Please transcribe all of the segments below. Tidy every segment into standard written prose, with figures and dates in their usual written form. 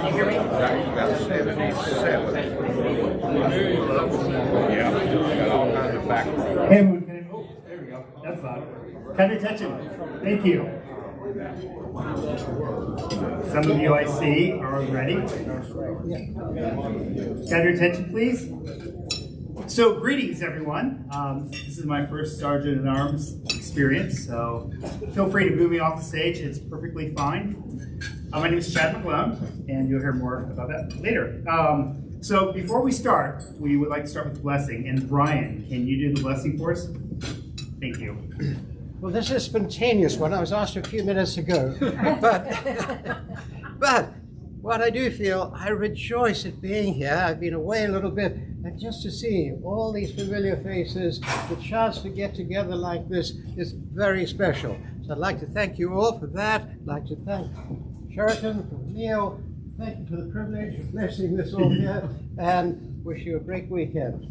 you hear me? About 77. Yeah, got all kinds of background. Hey, everyone, oh, there we go. That's loud. Kind of attention. Thank you. Some of you I see are ready. Got your attention, please? So, greetings, everyone. This is my first Sergeant at Arms experience, so feel free to move me off the stage. It's perfectly fine. My name is Chad McClone, and you'll hear more about that later. So, before we start, we would like to start with the blessing. And Brian, can you do the blessing for us? Thank you. Well, this is a spontaneous one. I was asked a few minutes ago. But what I do feel, I rejoice at being here. I've been away a little bit, and just to see all these familiar faces, the chance to get together like this is very special. So I'd like to thank you all for that. I'd like to thank Sheraton, for Neil. Thank you for the privilege of blessing this all here, and wish you a great weekend.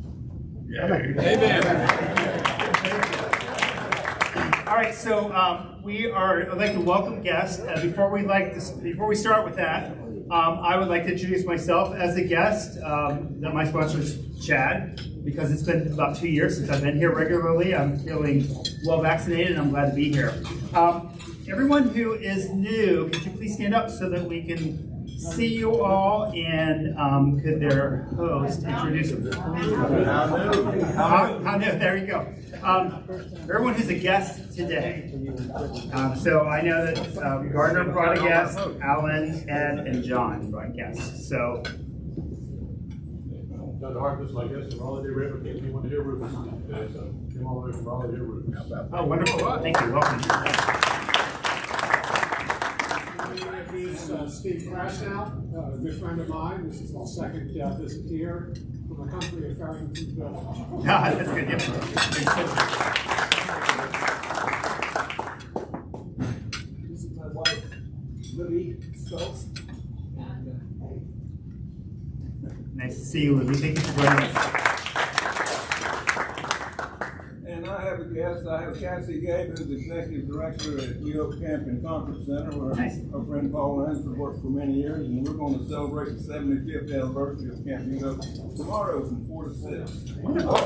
Amen. All right, so I'd like to welcome guests. Before we start with that, I would like to introduce myself as a guest. My sponsor is Chad, because it's been about 2 years since I've been here regularly. I'm feeling well vaccinated, and I'm glad to be here. Everyone who is new, could you please stand up so that we can see you all, and could their host introduce them? How new? There you go. Everyone who's a guest today. So I know that Gardner brought a guest, Alan, Ed, and John brought guests. So. Got the harvest like this from Raleigh River, came from one of your roots today, so came all the way from Raleigh roots. Oh, wonderful. Thank you. Welcome. Introduce Steve Krasnow, a good friend of mine. This is my second visit here from the country of Farrington. That's good. Yep. This is my wife, Libby Stokes. Nice to see you, Libby. Thank you for joining us. And I have a guest. I have Cassie Gabe, who's Executive Director at New York Camping Conference Center, where our friend Paul Lansford worked for many years, and we're going to celebrate the 75th anniversary of Camp New York tomorrow from 4 to 6. Wonderful.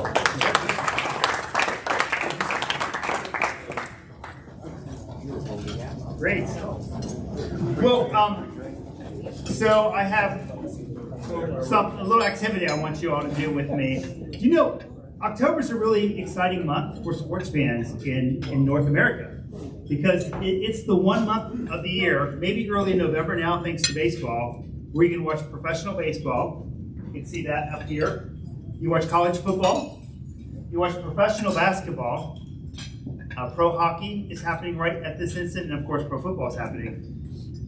Great. Well, so I have a little activity I want you all to do with me. You know, October is a really exciting month for sports fans in North America, because it's the one month of the year, maybe early November now, thanks to baseball, where you can watch professional baseball. You can see that up here. You watch college football. You watch professional basketball. Pro hockey is happening right at this instant, and of course, pro football is happening.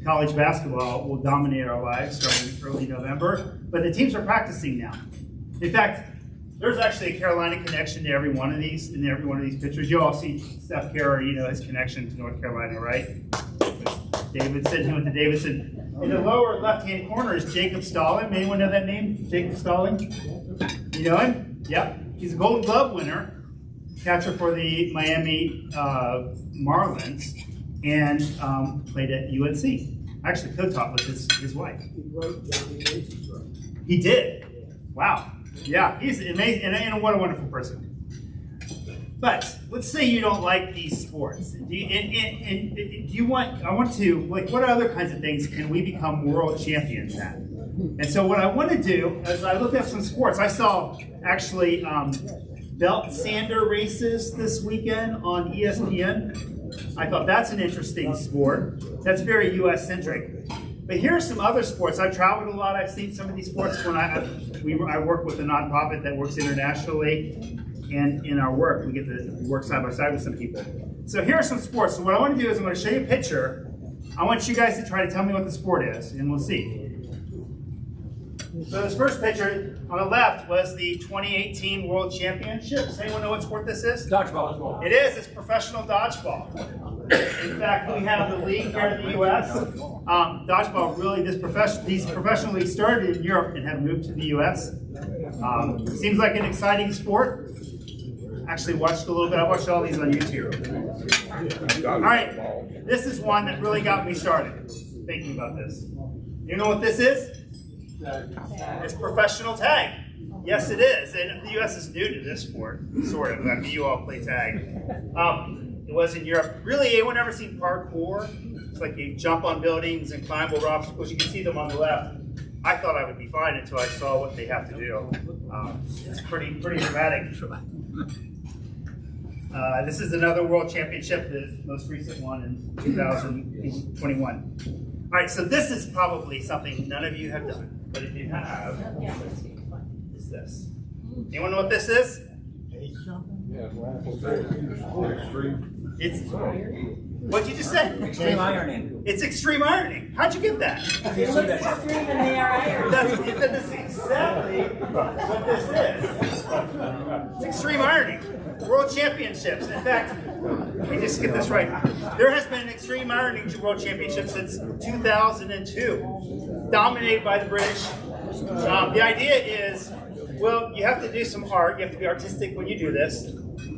College basketball will dominate our lives starting early November, but the teams are practicing now. In fact, there's actually a Carolina connection to every one of these, in every one of these pictures. You all see Steph Curry, you know his connection to North Carolina, right? Davidson, he went to Davidson. In the lower left-hand corner is Jacob Stalling. Anyone know that name? Jacob Stalling? You know him? Yep. He's a Golden Glove winner, catcher for the Miami Marlins, and played at UNC. Actually, co-taught with his wife. He wrote Johnny Cage's book. He did. Wow. Yeah, he's amazing, and what a wonderful person. But let's say you don't like these sports. Do you want? I want to, like, what other kinds of things can we become world champions at? And so what I want to do, as I looked at some sports, I saw actually belt sander races this weekend on ESPN. I thought that's an interesting sport. That's very U.S. centric. But here are some other sports. I've traveled a lot. I've seen some of these sports when I work with a nonprofit that works internationally, and in our work we get to work side by side with some people. So here are some sports. So what I want to do is I'm going to show you a picture. I want you guys to try to tell me what the sport is, and we'll see. So this first picture on the left was the 2018 World Championships. Does anyone know what sport this is? Dodgeball. It is. It's professional dodgeball. In fact, we have the league here in the U.S. Dodgeball really, these professional leagues started in Europe and have moved to the U.S. Seems like an exciting sport. Actually watched a little bit. I watched all these on YouTube. All right, this is one that really got me started thinking about this. You know what this is? It's professional tag. Yes, it is. And the U.S. is new to this sport, sort of. I mean, you all play tag. It was in Europe. Really, anyone ever seen parkour? It's like you jump on buildings and climb over obstacles. You can see them on the left. I thought I would be fine until I saw what they have to do. It's pretty dramatic. This is another world championship, the most recent one in 2021. All right, so this is probably something none of you have done, but if you have, is this. Anyone know what this is? It's, what'd you just say? Extreme ironing. It's extreme ironing. How'd you get that? It looks extreme and they are iron. That's exactly what this is. It's extreme ironing. World championships. In fact, let me just get this right. There has been an extreme ironing world championship since 2002, dominated by the British. The idea is, well, you have to do some art. You have to be artistic when you do this.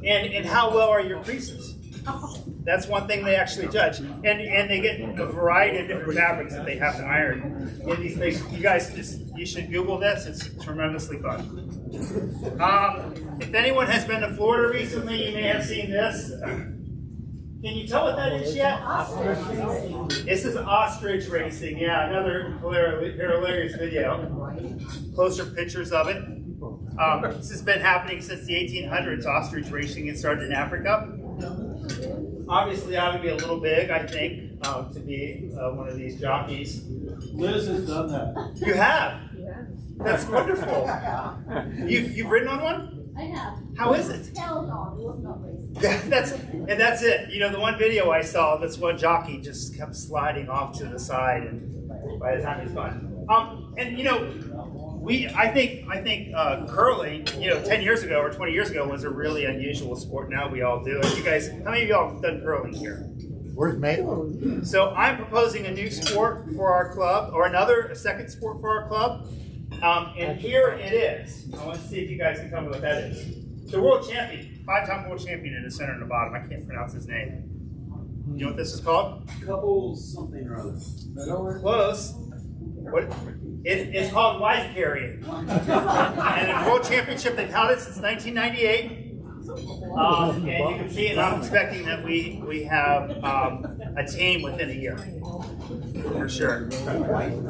And how well are your creases? That's one thing they actually judge. And they get a variety of different fabrics that they have to iron in these things. You guys, you should Google this. It's tremendously fun. If anyone has been to Florida recently, you may have seen this. Can you tell what that is yet? This is ostrich racing. Yeah, another hilarious video. Closer pictures of it. This has been happening since the 1800s, ostrich racing. It started in Africa. Obviously, I would be a little big, I think, to be one of these jockeys. Liz has done that. You have? Yeah. That's wonderful. You've ridden on one? I have. How is it? Held on. It was not racing. That's it. You know, the one video I saw, this one jockey just kept sliding off to the side, and by the time he's gone. And you know, I think curling, 10 years ago or 20 years ago was a really unusual sport. Now we all do it. You guys, how many of y'all have done curling here? Where's Maitland? So I'm proposing a new sport for our club, or a second sport for our club. And here it is. I want to see if you guys can tell me what that is. The world champion, 5-time world champion in the center and the bottom. I can't pronounce his name. You know what this is called? Couple something or other. Close. What? It's called wife carrying. And in the world championship, they've held it since 1998. And you can see, and I'm expecting that we have a team within a year, for sure.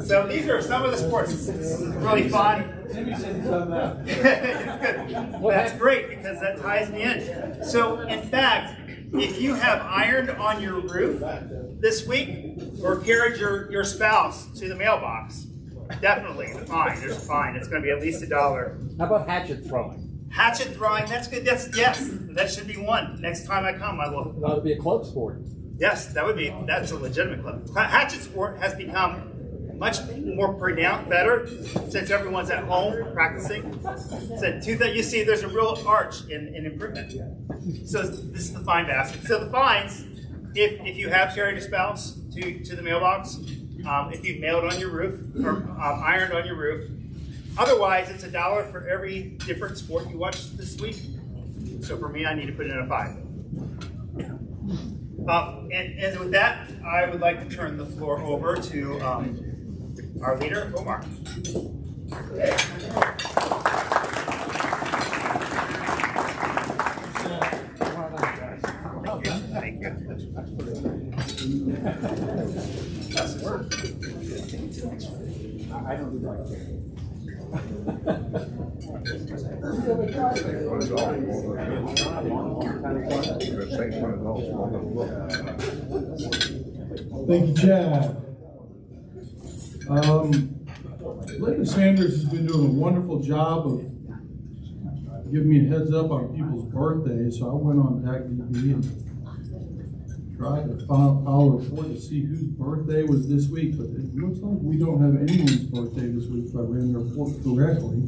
So these are some of the sports. It's really fun. It's good. That's great because that ties me in. So in fact, if you have ironed on your roof this week or carried your spouse to the mailbox, definitely the fine. There's a fine. It's going to be at least $1. How about hatchet throwing? Hatchet throwing, that's good. Yes, that should be one. Next time I come, I will. That would be a club sport. Yes, that's a legitimate club. Hatchet sport has become much more pronounced, better, since everyone's at home practicing. So you see there's a real arch in improvement. So this is the fine basket. So the fines, if you have carried a spouse to the mailbox, if you've mailed on your roof or ironed on your roof. Otherwise, it's $1 for every different sport you watch this week. So for me, I need to put in a 5. And with that, I would like to turn the floor over to our leader, Omar. Thank you. I don't do that. Thank you, Chad. Linda Sanders has been doing a wonderful job of giving me a heads up on people's birthdays, so I went on DACDB and tried to file a report to see whose birthday was this week, but it looks like we don't have anyone's birthday this week if I ran the report correctly.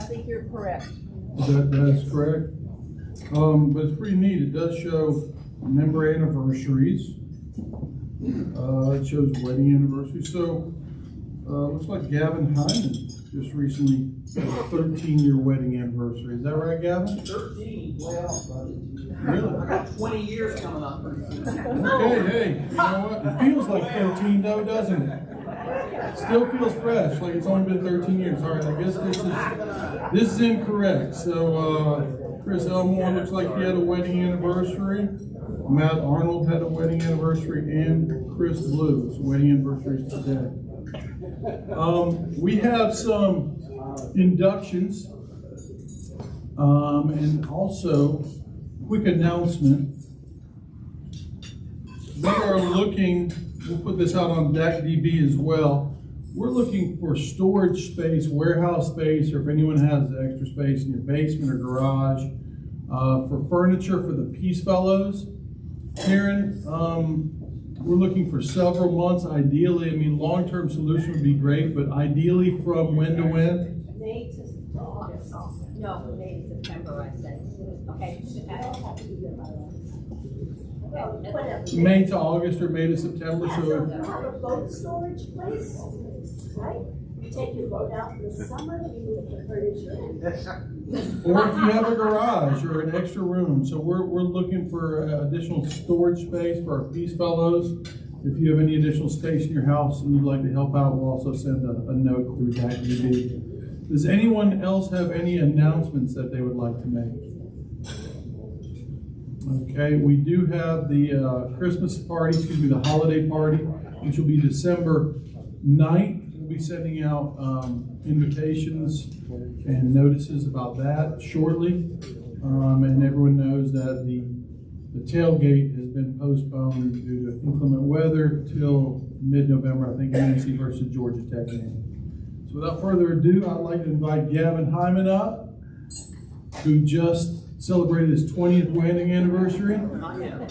I think you're correct. That is correct. But it's pretty neat. It does show member anniversaries. It shows wedding anniversaries. So looks like Gavin Hyman just recently had a 13-year wedding anniversary. Is that right, Gavin? 13? Well, Really? I got 20 years coming up. Okay, hey, you know what? It feels like 13 though, doesn't it? Still feels fresh, like it's only been 13 years. All right, I guess this is incorrect. So Chris Elmore looks like he had a wedding anniversary. Matt Arnold had a wedding anniversary, and Chris Blue's wedding anniversary is today. We have some inductions, and also quick announcement. We are looking, we'll put this out on DAC-DB as well. We're looking for storage space, warehouse space, or if anyone has extra space in your basement or garage, for furniture for the Peace Fellows. Karen, we're looking for several months, ideally. I mean, long-term solution would be great, but ideally from when to when? May to August. No, May to September, I said. Okay. May to August or May to September. Yeah, So so if you have a boat storage place, right? You take your boat out in the summer, you move the furniture in. or if you have a garage or an extra room. So we're looking for additional storage space for our Peace Fellows. If you have any additional space in your house and you'd like to help out, we'll also send a note through DAC-DB. Does anyone else have any announcements that they would like to make? Okay, we do have the Christmas party, the holiday party, which will be December 9th. We'll be sending out invitations and notices about that shortly. And everyone knows that the tailgate has been postponed due to inclement weather till mid-November, I think, UNC versus Georgia Tech game. So without further ado, I'd like to invite Gavin Hyman up, who just celebrated his 20th wedding anniversary. Not yet.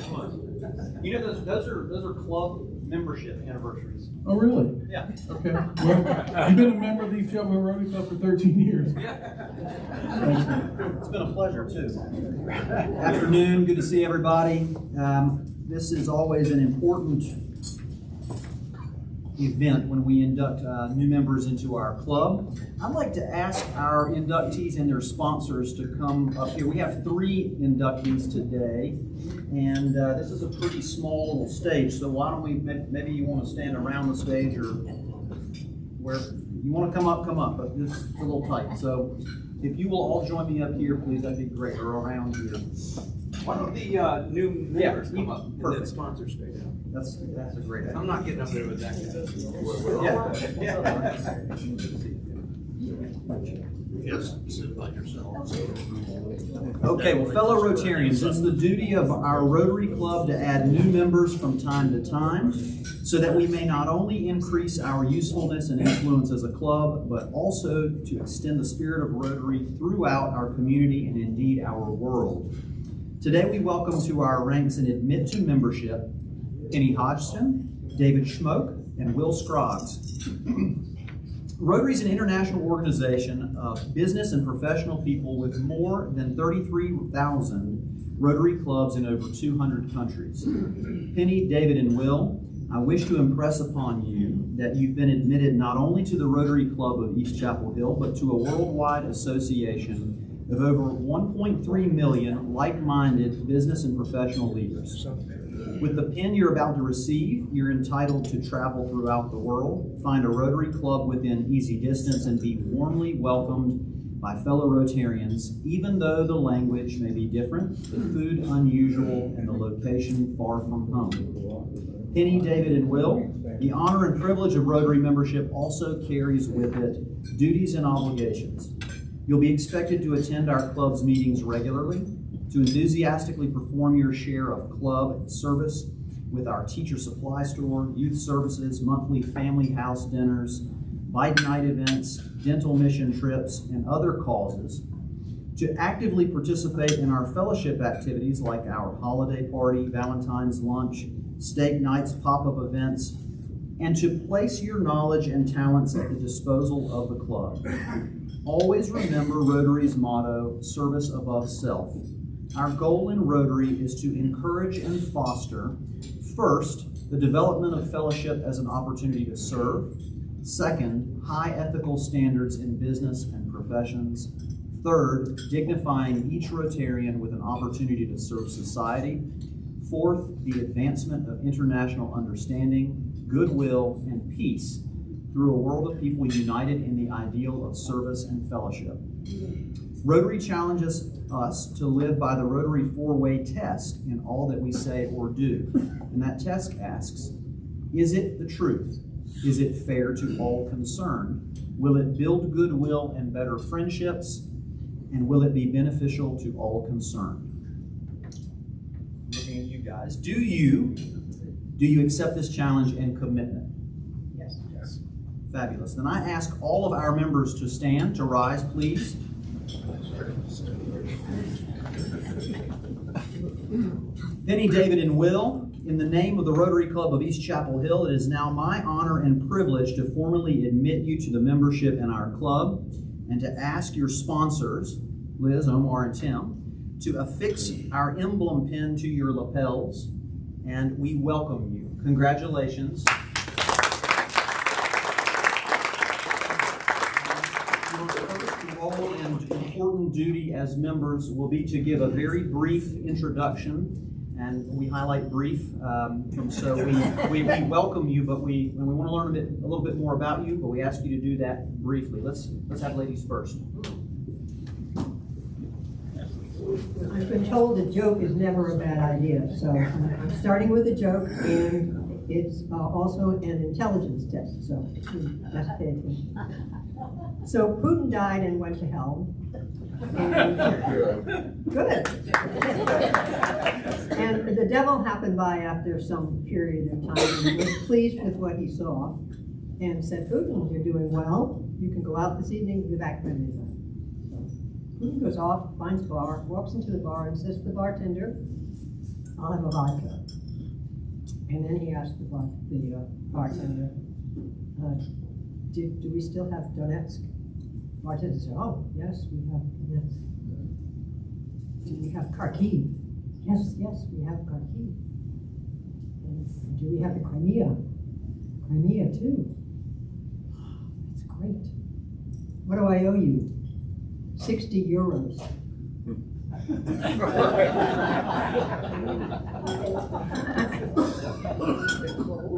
You know, those are club membership anniversaries. Oh, really? Yeah. Okay. Well, you've been a member of the East Chapel Hill Rotary Club for 13 years. It's been a pleasure, too. Afternoon, good to see everybody. This is always an important event when we induct new members into our club. I'd like to ask our inductees and their sponsors to come up here. We have 3 inductees today, and this is a pretty small little stage, so why don't we, maybe you want to stand around the stage, or where you want to come up, but this is a little tight. So if you will all join me up here, please, that'd be great, or around here. Why don't the new members come up and then Perfect. sponsors stay down? That's a great idea. I'm not getting up there with that. Yes, sit by yourself. Okay, well, fellow Rotarians, it's the duty of our Rotary Club to add new members from time to time so that we may not only increase our usefulness and influence as a club, but also to extend the spirit of Rotary throughout our community and indeed our world. Today we welcome to our ranks and admit to membership Penny Hodgson, David Schmoke, and Will Scroggs. Rotary is an international organization of business and professional people with more than 33,000 Rotary clubs in over 200 countries. Penny, David, and Will, I wish to impress upon you that you've been admitted not only to the Rotary Club of East Chapel Hill, but to a worldwide association of over 1.3 million like-minded business and professional leaders. With the pin you're about to receive, you're entitled to travel throughout the world, find a Rotary Club within easy distance, and be warmly welcomed by fellow Rotarians, even though the language may be different, the food unusual, and the location far from home. Penny, David, and Will, the honor and privilege of Rotary membership also carries with it duties and obligations. You'll be expected to attend our club's meetings regularly, to enthusiastically perform your share of club service with our teacher supply store, youth services, monthly family house dinners, bike night events, dental mission trips, and other causes, to actively participate in our fellowship activities like our holiday party, Valentine's lunch, steak nights, pop-up events, and to place your knowledge and talents at the disposal of the club. Always remember Rotary's motto, service above self. Our goal in Rotary is to encourage and foster, first, the development of fellowship as an opportunity to serve. Second, high ethical standards in business and professions. Third, dignifying each Rotarian with an opportunity to serve society. Fourth, the advancement of international understanding, goodwill, and peace through a world of people united in the ideal of service and fellowship. Rotary challenges us to live by the Rotary four-way test in all that we say or do. And that test asks, is it the truth? Is it fair to all concerned? Will it build goodwill and better friendships? And will it be beneficial to all concerned? Looking at you guys, do you accept this challenge and commitment? Yes. Yes. Fabulous. Then I ask all of our members to stand, to rise, please. Penny, David, and Will, in the name of the Rotary Club of East Chapel Hill, it is now my honor and privilege to formally admit you to the membership in our club and to ask your sponsors, Liz, Omar, and Tim, to affix our emblem pin to your lapels, and we welcome you. Congratulations. Your first role and important duty as members will be to give a very brief introduction, and we highlight brief, and so we welcome you, but we want to learn a little bit more about you, but we ask you to do that briefly. Let's have ladies first. I've been told a joke is never a bad idea, so I'm starting with a joke, and it's also an intelligence test, so just pay attention. So Putin died and went to hell. And, good. And the devil happened by after some period of time and was pleased with what he saw and said, Putin, you're doing well. You can go out this evening and be back by midnight. Putin goes off, finds a bar, walks into the bar and says to the bartender, I'll have a vodka. And then he asked the bartender, do we still have Donetsk? Bartender said, oh, yes, we have Donetsk. Do we have Kharkiv? Yes, we have Kharkiv. And do we have the Crimea? Crimea, too. That's great. What do I owe you? 60 euros.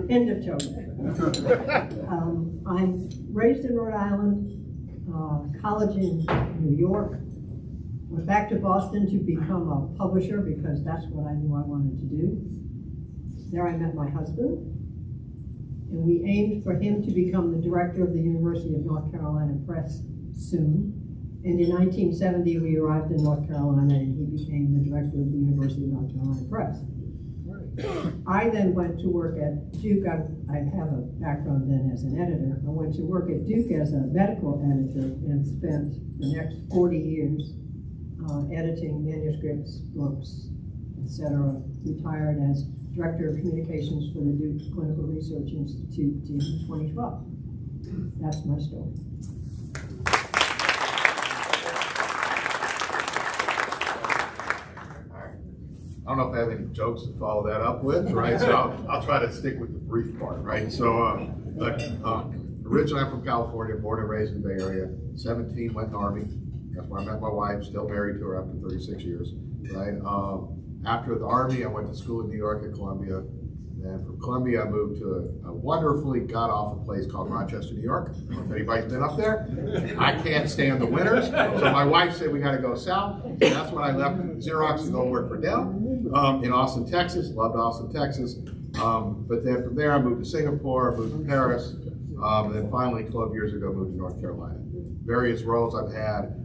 End of joke. I'm raised in Rhode Island, college in New York, went back to Boston to become a publisher because that's what I knew I wanted to do. There I met my husband, and we aimed for him to become the director of the University of North Carolina Press soon. And in 1970, we arrived in North Carolina, and he became the director of the University of North Carolina Press. I then went to work at Duke. I have a background then as an editor. I went to work at Duke as a medical editor and spent the next 40 years editing manuscripts, books, etc. Retired as director of communications for the Duke Clinical Research Institute in 2012. That's my story. I don't know if I have any jokes to follow that up with, right? So I'll try to stick with the brief part, right? So originally I'm from California, born and raised in the Bay Area. 17, went in the Army. That's where I met my wife, still married to her after 36 years, right? After the Army, I went to school in New York at Columbia. Then from Columbia, I moved to a wonderfully god-awful place called Rochester, New York. I don't know if anybody's been up there. I can't stand the winters, so my wife said we got to go south. So that's when I left Xerox to go work for Dell in Austin, Texas. Loved Austin, Texas. But then from there, I moved to Singapore, moved to Paris, and then finally 12 years ago, moved to North Carolina. Various roles I've had.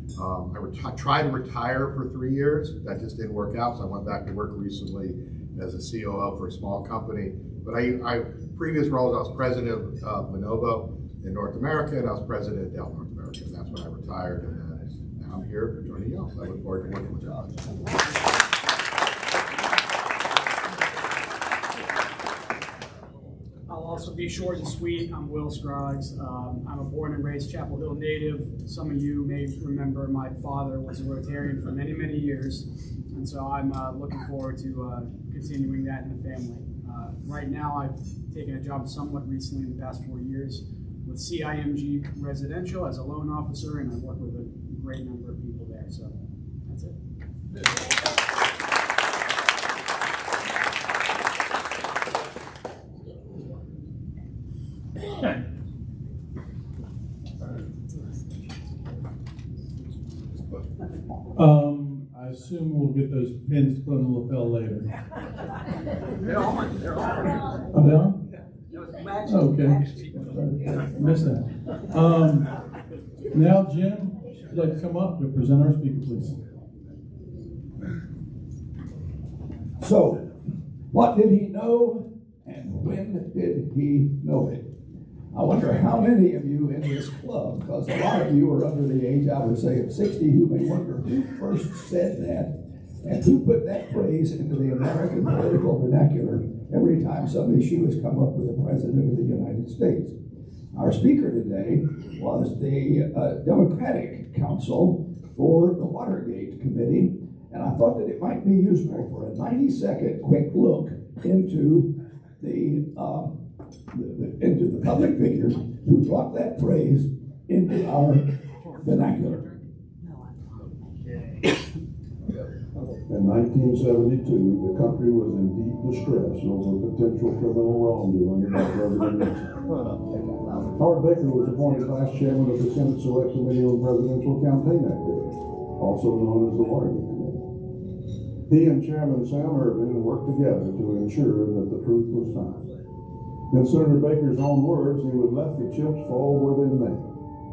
I tried to retire for 3 years. That just didn't work out, so I went back to work recently as a COO for a small company. But previous roles, I was president of Lenovo in North America, and I was president of Dell North America. And that's when I retired, and now I'm here joining you. I look forward to working with you. I'll also be short and sweet. I'm Will Scruggs. I'm a born and raised Chapel Hill native. Some of you may remember my father was a Rotarian for many, many years. And so I'm looking forward to continuing that in the family. Right now, I've taken a job somewhat recently in the past 4 years with CIMG Residential as a loan officer, and I work with a great number of people there. So that's it. I assume we'll get those pins put on the lapel later. They're on. They're on. Are they on? Okay. Missed that. Now, Jim, if you'd like to come up to present our speaker, please. So, what did he know and when did he know it? I wonder how many of you in this club, because a lot of you are under the age, I would say, of 60, who may wonder who first said that and who put that phrase into the American political vernacular every time some issue has come up with the President of the United States. Our speaker today was the Democratic counsel for the Watergate Committee, and I thought that it might be useful for a 90-second quick look into the public figures who brought that phrase into our vernacular. In 1972, the country was in deep distress over potential criminal wrongdoing by President Nixon. Howard Baker was appointed vice chairman of the Senate Select Committee on Presidential Campaign Activities, also known as the Watergate Committee. He and Chairman Sam Ervin worked together to ensure that the truth was found. In Senator Baker's own words, he would let the chips fall where they may,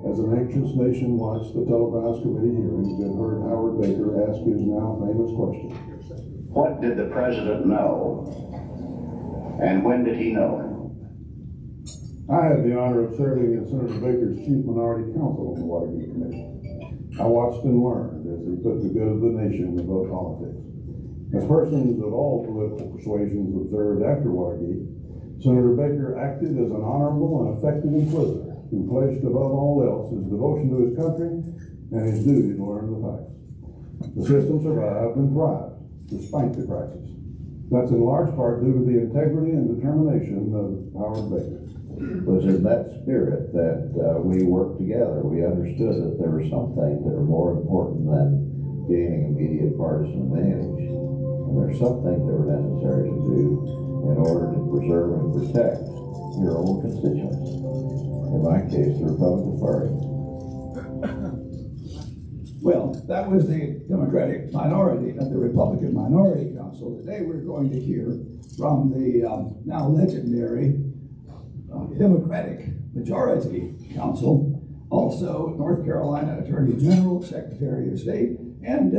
as an anxious nation watched the televised committee hearings and heard Howard Baker ask his now famous question. What did the president know, and when did he know it? I had the honor of serving as Senator Baker's chief minority counsel on the Watergate Committee. I watched and learned as he put the good of the nation above politics. As persons of all political persuasions observed after Watergate, Senator Baker acted as an honorable and effective inquisitor who placed above all else his devotion to his country and his duty to learn the facts. The system survived and thrived despite the crisis. That's in large part due to the integrity and determination of Howard Baker. It was in that spirit that we worked together. We understood that there were some things that were more important than gaining immediate partisan advantage. And there are some things that were necessary to do in order to preserve and protect your own constituents. In my case, the Republican Party. Well, that was the Democratic minority, the Republican Minority Council. Today we're going to hear from the now legendary Democratic Majority Council, also North Carolina Attorney General, Secretary of State, and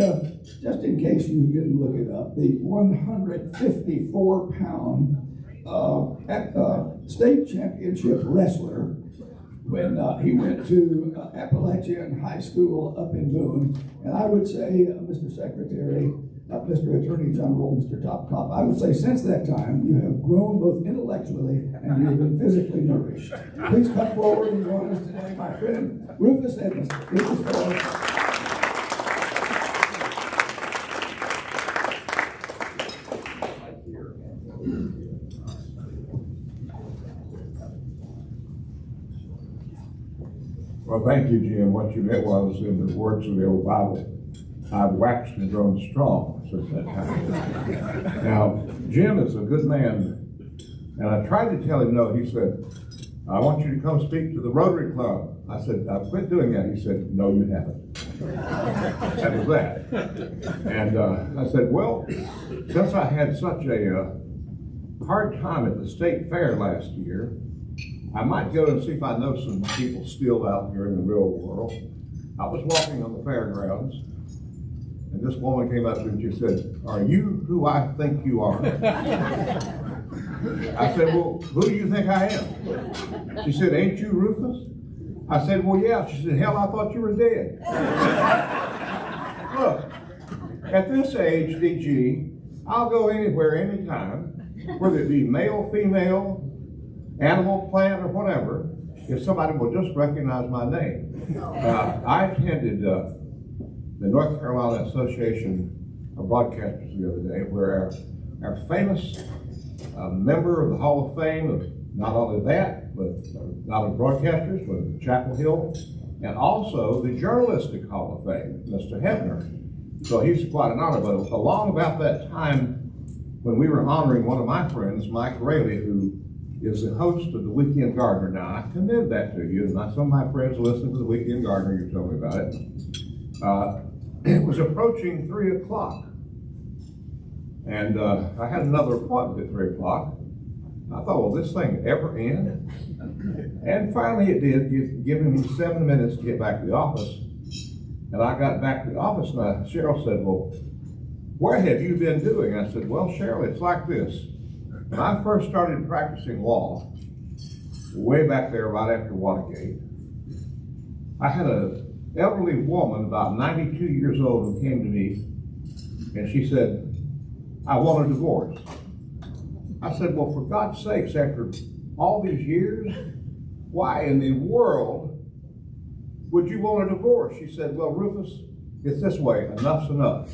just in case you didn't look it up, the 154-pound state championship wrestler when he went to Appalachian High School up in Boone. And I would say, Mr. Secretary, Mr. Attorney General, Mr. Top Cop, I would say since that time you have grown both intellectually and you have been physically nourished. Please come forward and join us today, my friend Rufus Edmonds. Well, thank you, Jim. What you meant was, in the words of the old Bible, I've waxed and grown strong since that time. Now, Jim is a good man, and I tried to tell him no. He said, I want you to come speak to the Rotary Club. I said, I've quit doing that. He said, no, you haven't. That was that. And I said, well, since I had such a hard time at the state fair last year, I might go and see if I know some people still out here in the real world. I was walking on the fairgrounds, and this woman came up to me and she said, are you who I think you are? I said, well, who do you think I am? She said, ain't you Rufus? I said, well, yeah. She said, hell, I thought you were dead. Look, at this age, DG, I'll go anywhere, anytime, whether it be male, female, animal, plant, or whatever, if somebody will just recognize my name. I attended the North Carolina Association of Broadcasters the other day, where our famous member of the Hall of Fame of not only that, but not of broadcasters, but Chapel Hill, and also the Journalistic Hall of Fame, Mr. Hebner. So he's quite an honor. But along about that time, when we were honoring one of my friends, Mike Raley, who is the host of the Weekend Gardener. Now, I commend that to you, and some of my friends listen to the Weekend Gardener. You told me about it. it was approaching 3 o'clock. And I had another appointment at 3 o'clock. I thought, will this thing ever end? And finally it did, giving me 7 minutes to get back to the office. And I got back to the office and Cheryl said, well, what have you been doing? I said, well, Cheryl, it's like this. When I first started practicing law, way back there right after Watergate, I had an elderly woman, about 92 years old, who came to me and she said, I want a divorce. I said, well, for God's sakes, after all these years, why in the world would you want a divorce? She said, well, Rufus, it's this way, enough's enough.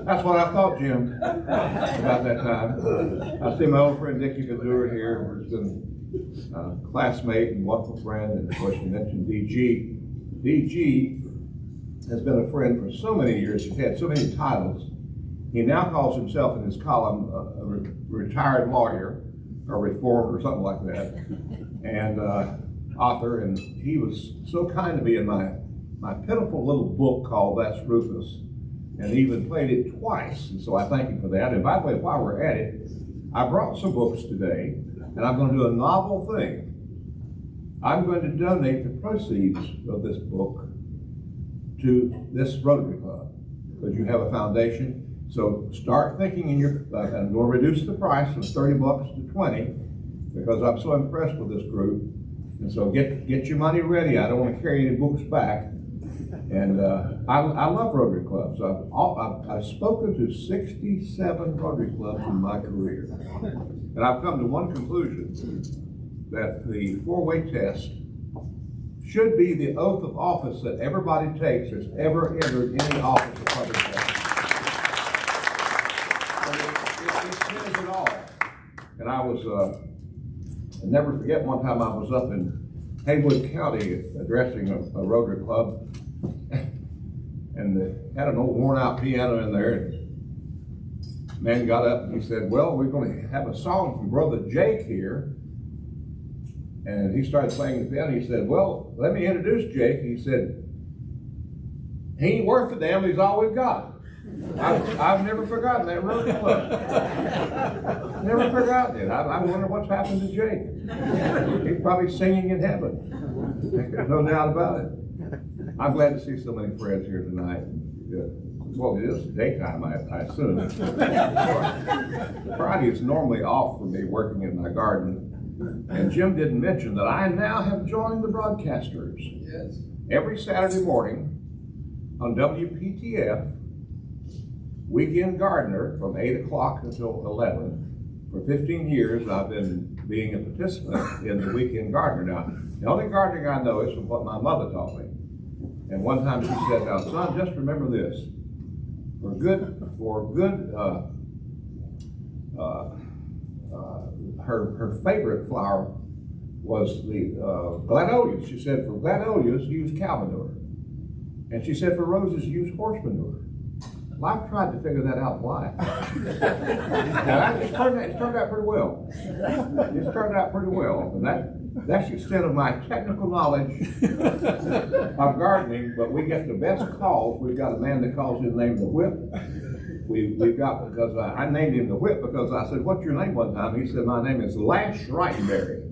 That's what I thought, Jim, about that time. I see my old friend Dickie Gadur here, who's been a classmate and wonderful friend, and of course you mentioned DG. DG has been a friend for so many years. He's had so many titles. He now calls himself in his column a retired lawyer, or reformed, or something like that, and author. And he was so kind to me in my pitiful little book called That's Rufus, and he even played it twice. And so I thank him for that. And by the way, while we're at it, I brought some books today, and I'm going to do a novel thing. I'm going to donate the proceeds of this book to this Rotary Club, because you have a foundation. So start thinking in your, I'm going to reduce the price from 30 bucks to 20, because I'm so impressed with this group. And so get your money ready. I don't want to carry any books back. And I love Rotary clubs. I've spoken to 67 Rotary clubs in my career. And I've come to one conclusion, that the four-way test should be the oath of office that everybody takes that's ever entered any office of public safety. It says it all. And I'll never forget one time I was up in Haywood County addressing a Rotary club, and they had an old worn out piano in there. And the man got up and he said, well, we're going to have a song from Brother Jake here. And he started playing the piano. He said, well, let me introduce Jake. He said, he ain't worth the damn, he's all we've got. I've never forgotten that Rotary club. Never forgotten it. I wonder what's happened to Jake. He's probably singing in heaven. There's no doubt about it. I'm glad to see so many friends here tonight. Well, it is daytime, I assume. Friday is normally off for me working in my garden. And Jim didn't mention that I now have joined the broadcasters. Yes. Every Saturday morning on WPTF, Weekend Gardener from 8 o'clock until 11. For 15 years, I've been being a participant in the Weekend Gardener. Now, the only gardening I know is from what my mother taught me. And one time she said, now, son, just remember this. Her favorite flower was the gladiolas. She said, for gladiolas, use cow manure. And she said, for roses, use horse manure. Well, I've tried to figure that out why. Now, it's turned out pretty well. It's turned out pretty well. And that's the extent of my technical knowledge of gardening, but we get the best calls. We've got a man that calls his name the Whip. We've got, because I named him the Whip because I said, what's your name one time? He said, my name is Lash Reitenberry.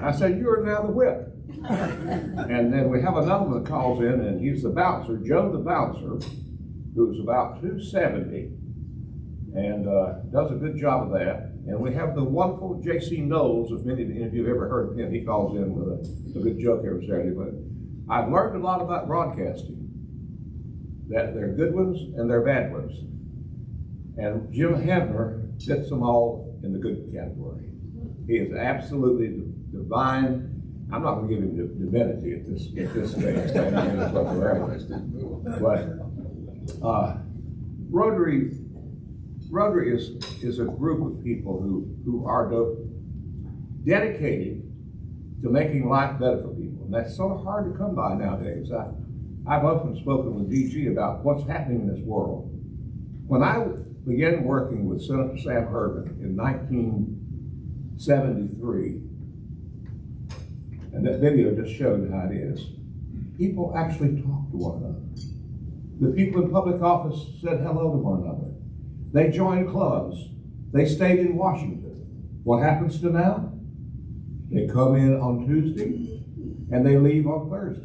I said, you are now the Whip. And then we have another one that calls in, and he's the bouncer, Joe the Bouncer, who's about 270 and does a good job of that. And we have the wonderful J.C. Knowles, if any of you have ever heard of him. He calls in with a good joke every Saturday. But I've learned a lot about broadcasting, that there are good ones and there are bad ones. And Jim Hebner fits them all in the good category. He is absolutely divine. I'm not going to give him divinity at this stage. But Rotary is a group of people who are dedicated to making life better for people. And that's so hard to come by nowadays. I've often spoken with DG about what's happening in this world. When I began working with Senator Sam Ervin in 1973, and that video just showed how it is, people actually talked to one another. The people in public office said hello to one another. They joined clubs. They stayed in Washington. What happens to now? They come in on Tuesday and they leave on Thursday.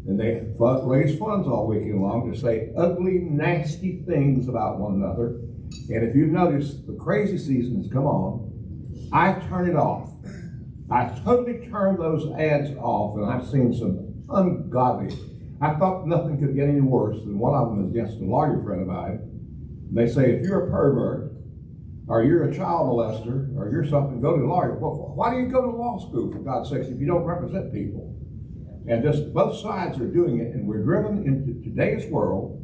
And they raise funds all weekend long to say ugly, nasty things about one another. And if you've noticed, the crazy season has come on. I turn it off. I totally turned those ads off, and I've seen some ungodly. I thought nothing could get any worse than one of them is against a lawyer friend of mine. They say, if you're a pervert, or you're a child molester, or you're something, go to the lawyer. Well, why do you go to law school, for God's sakes, if you don't represent people? And just both sides are doing it, and we're driven into today's world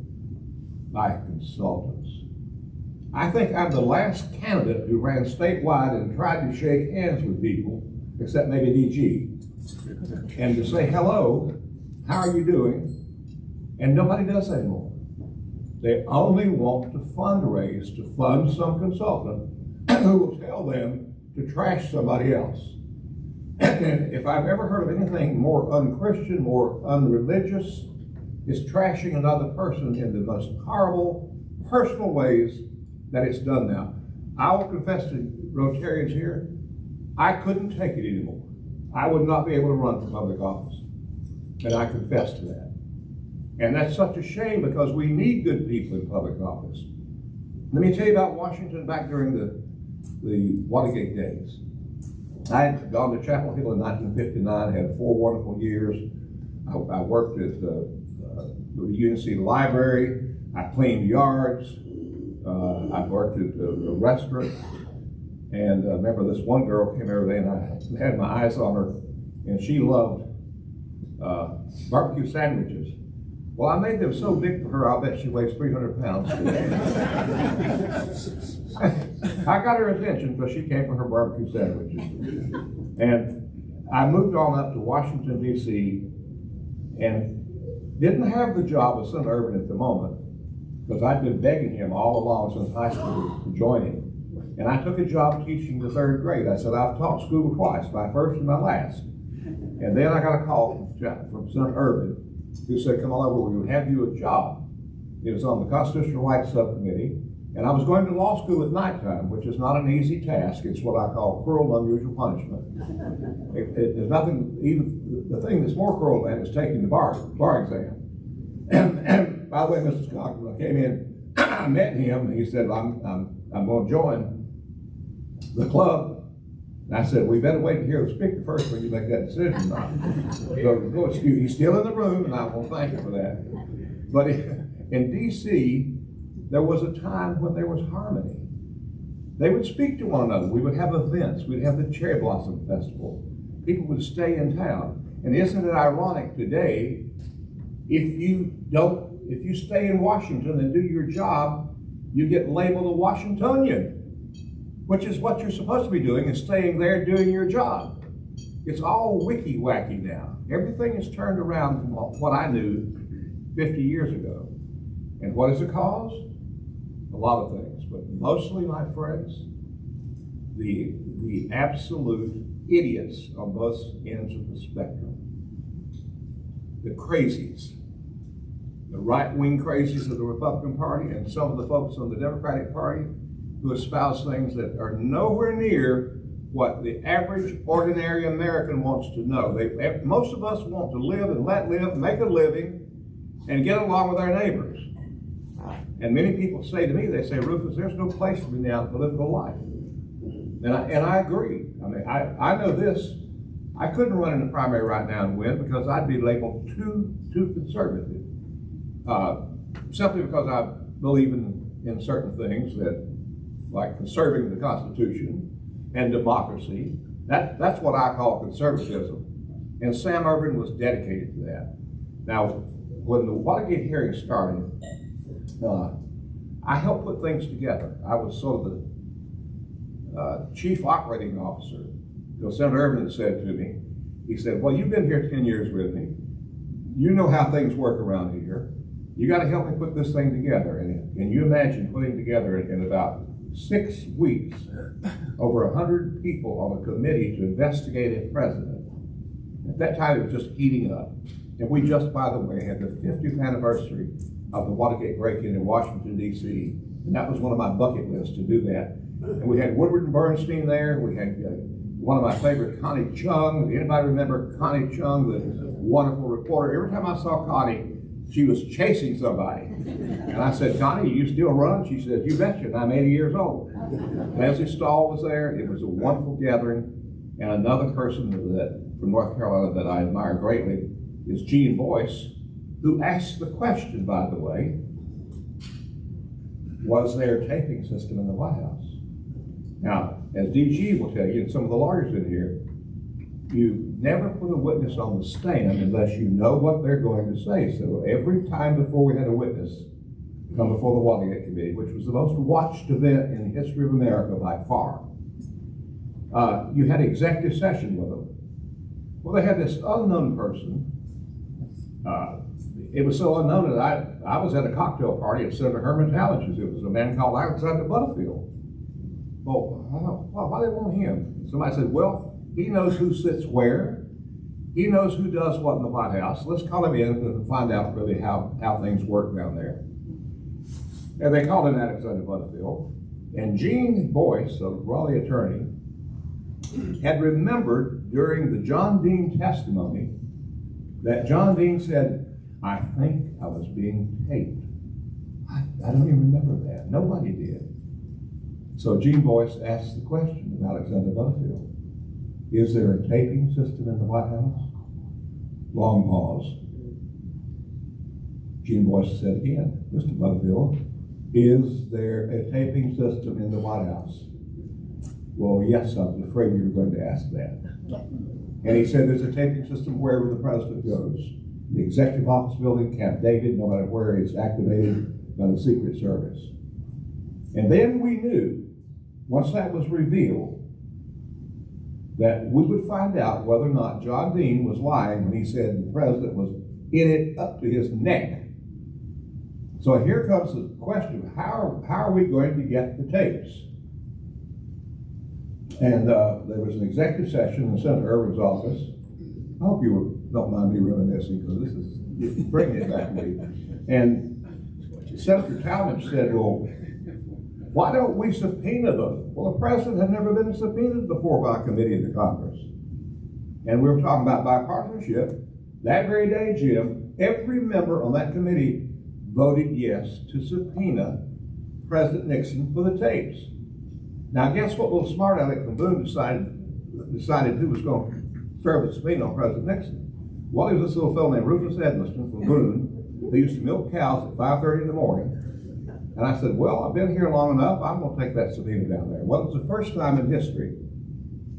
by consultants. I think I'm the last candidate who ran statewide and tried to shake hands with people, except maybe DG, and to say hello, how are you doing? And nobody does that anymore. They only want to fundraise to fund some consultant who will tell them to trash somebody else. And if I've ever heard of anything more unchristian, more unreligious, is trashing another person in the most horrible, personal ways that it's done now. I will confess to Rotarians here, I couldn't take it anymore. I would not be able to run for public office. And I confess to that. And that's such a shame because we need good people in public office. Let me tell you about Washington back during the Watergate days. I had gone to Chapel Hill in 1959, had 4 wonderful years. I worked at the UNC Library. I cleaned yards. I worked at a restaurant. And I remember this one girl came every day and I had my eyes on her, and she loved barbecue sandwiches. Well, I made them so big for her, I'll bet she weighs 300 pounds. I got her attention because she came for her barbecue sandwiches. And I moved on up to Washington, D.C., and didn't have the job of Senator Irvin at the moment because I'd been begging him all along since high school to join him. And I took a job teaching the 3rd grade. I said, I've taught school twice, my first and my last. And then I got a call from Senator Irvin, who said, come on over, we will have you a job. It was on the Constitutional Rights Subcommittee, and I was going to law school at nighttime, which is not an easy task. It's what I call cruel and unusual punishment. There's nothing, even the thing that's more cruel than is taking the bar exam. And by the way, Mrs. Cochran, when I came in, I met him, and he said, I'm going to join the club. And I said, we better wait to hear the speaker first when you make that decision. So he's still in the room, and I will thank you for that. But in D.C., there was a time when there was harmony. They would speak to one another. We would have events. We'd have the Cherry Blossom Festival. People would stay in town. And isn't it ironic today, if you stay in Washington and do your job, you get labeled a Washingtonian, which is what you're supposed to be doing, is staying there doing your job. It's all wicky-wacky now. Everything is turned around from what I knew 50 years ago. And what is the cause? A lot of things, but mostly, my friends, the absolute idiots on both ends of the spectrum. The crazies. The right-wing crazies of the Republican Party and some of the folks on the Democratic Party who espouse things that are nowhere near what the average, ordinary American wants to know. Most of us want to live and let live, make a living, and get along with our neighbors. And many people say to me, they say, Rufus, there's no place for me now in political life. And I agree. I mean, I know this. I couldn't run in the primary right now and win because I'd be labeled too conservative. Simply because I believe in certain things that, like conserving the Constitution and democracy. That's what I call conservatism. And Sam Irvin was dedicated to that. Now, when the Watergate hearing started, I helped put things together. I was sort of the chief operating officer. So Senator Irvin said to me, he said, well, you've been here 10 years with me. You know how things work around here. You got to help me put this thing together. And can you imagine putting together in about 6 weeks over 100 people on a committee to investigate a president? At that time, it was just heating up. And we just, by the way, had the 50th anniversary of the Watergate break-in in Washington, D.C. And that was one of my bucket lists to do that. And we had Woodward and Bernstein there. We had one of my favorite, Connie Chung. Anybody remember Connie Chung, the wonderful reporter? Every time I saw Connie, she was chasing somebody. And I said, Connie, you still run? She said, you betcha, and I'm 80 years old. Leslie Stahl was there. It was a wonderful gathering. And another person from North Carolina that I admire greatly is Gene Boyce, who asked the question, by the way, was there a taping system in the White House? Now, as DG will tell you, and some of the lawyers in here, you never put a witness on the stand unless you know what they're going to say. So every time before we had a witness come before the Watergate Committee, which was the most watched event in the history of America by far, you had executive session with them. Well, they had this unknown person. It was so unknown that I was at a cocktail party at Senator Herman Tallage's. It was a man called Alexander Butterfield. Well, why they want him? Somebody said, well, he knows who sits where. He knows who does what in the White House. Let's call him in and find out really how things work down there. And they called in Alexander Butterfield. And Gene Boyce, a Raleigh attorney, had remembered during the John Dean testimony that John Dean said, I think I was being taped. I don't even remember that. Nobody did. So Gene Boyce asked the question of Alexander Butterfield. Is there a taping system in the White House? Long pause. Gene Boyce said again, Mr. Butterfield, is there a taping system in the White House? Well, yes, I was afraid you were going to ask that. And he said there's a taping system wherever the president goes. The Executive Office Building, Camp David, no matter where it's activated by the Secret Service. And then we knew, once that was revealed, that we would find out whether or not John Dean was lying when he said the president was in it up to his neck. So here comes the question, how are we going to get the tapes? And there was an executive session in Senator Irwin's office. I hope you don't mind me reminiscing, because this is bringing it back to me. And Senator Talmadge said, well, why don't we subpoena them? Well, the president had never been subpoenaed before by a committee of the Congress. And we were talking about bipartisanship. That very day, Jim, every member on that committee voted yes to subpoena President Nixon for the tapes. Now, guess what little smart aleck from Boone decided who was going to serve the subpoena on President Nixon? Well, there was this little fellow named Rufus Edmiston from Boone who used to milk cows at 5:30 in the morning. And I said, well, I've been here long enough, I'm going to take that subpoena down there. Well, it was the first time in history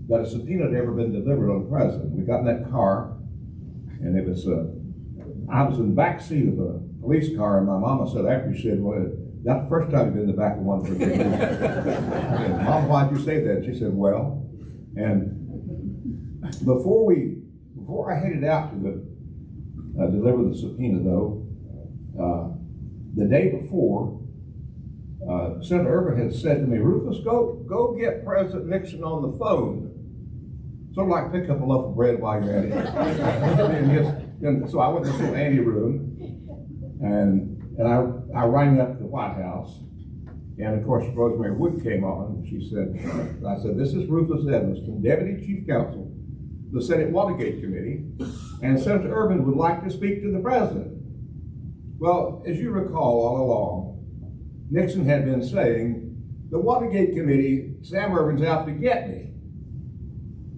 that a subpoena had ever been delivered on the president. We got in that car, and it was, I was in the back seat of a police car, and my mama said after, she said, well, that's the first time you've been in the back of one for 3 years. I said, Mom, why'd you say that? She said, well, and before I headed out to deliver the subpoena, though, the day before, Senator Irvin had said to me, Rufus, go get President Nixon on the phone. Sort of like pick up a loaf of bread while you're at it. and so I went to the little anteroom, and I rang up the White House. And of course, Rosemary Wood came on. She said, I said, this is Rufus Edmiston, Deputy Chief Counsel, the Senate Watergate Committee, and Senator Irvin would like to speak to the president. Well, as you recall all along, Nixon had been saying, the Watergate Committee, Sam Irvin's out to get me.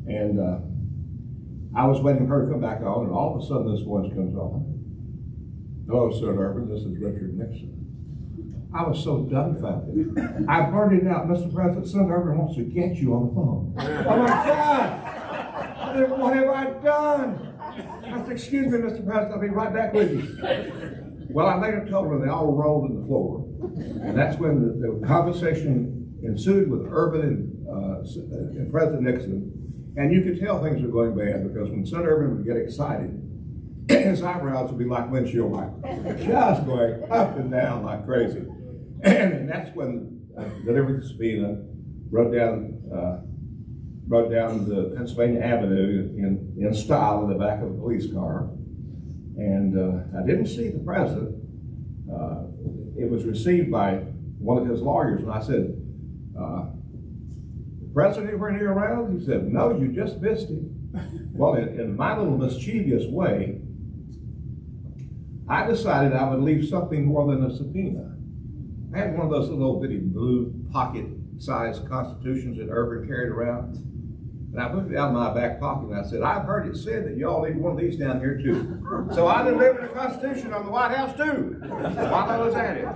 And I was waiting for her to come back on, and all of a sudden this voice comes on. Hello, Senator Irvin, this is Richard Nixon. I was so dumbfounded. I blurted out, Mr. President, Senator Irvin wants to get you on the phone. Oh my God! What have I done? I said, excuse me, Mr. President, I'll be right back with you. Well, I later told her they all rolled to the floor. And that's when the conversation ensued with Irvin and President Nixon. And you could tell things were going bad, because when Senator Irvin would get excited, his eyebrows would be like windshield wipers, just going up and down like crazy. And that's when I delivered the subpoena, rode down the Pennsylvania Avenue in style in the back of a police car. And I didn't see the president. It was received by one of his lawyers, and I said, President anywhere near around? He said, no, you just missed him. Well, in my little mischievous way, I decided I would leave something more than a subpoena. I had one of those little bitty blue pocket-sized constitutions that Irvin carried around. And I put it down in my back pocket and I said, I've heard it said that y'all need one of these down here too. So I delivered the Constitution on the White House too, while I was at it.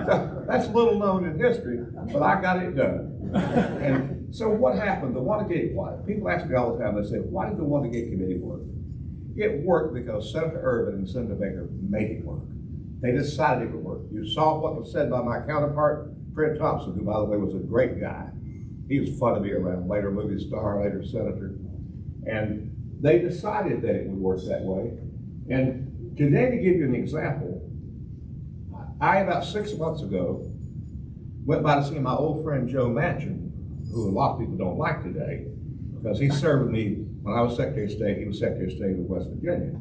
So that's little known in history, but I got it done. And so what happened? The Watergate, people ask me all the time, they say, why did the Watergate Committee work? It worked because Senator Irvin and Senator Baker made it work. They decided it would work. You saw what was said by my counterpart, Fred Thompson, who, by the way, was a great guy. He was fun to be around, later movie star, later senator. And they decided that it would work that way. And today, to give you an example, I, about 6 months ago, went by to see my old friend Joe Manchin, who a lot of people don't like today, because he served with me when I was Secretary of State. He was Secretary of State of West Virginia.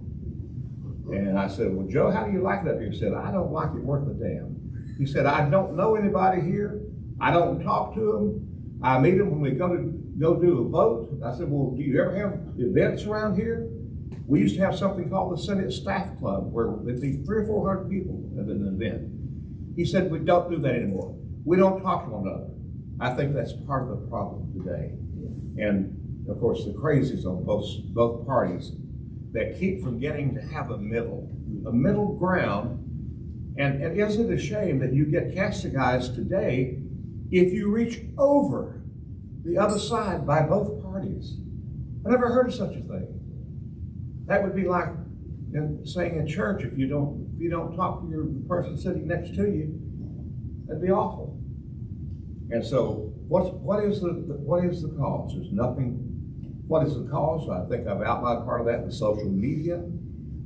And I said, well, Joe, how do you like it up here? He said, I don't like it worth a damn. He said, I don't know anybody here. I don't talk to them. I meet them when we go do a vote. I said, well, do you ever have events around here? We used to have something called the Senate Staff Club, where there'd be 300 or 400 people at an event. He said, we don't do that anymore. We don't talk to one another. I think that's part of the problem today. And of course, the crazies on both parties that keep from getting to have a middle ground. And isn't it a shame that you get castigized today if you reach over the other side by both parties? I never heard of such a thing. That would be like saying in church, if you don't talk to the person sitting next to you, that'd be awful. And so, what is the cause? There's nothing. What is the cause? I think I've outlined part of that in social media.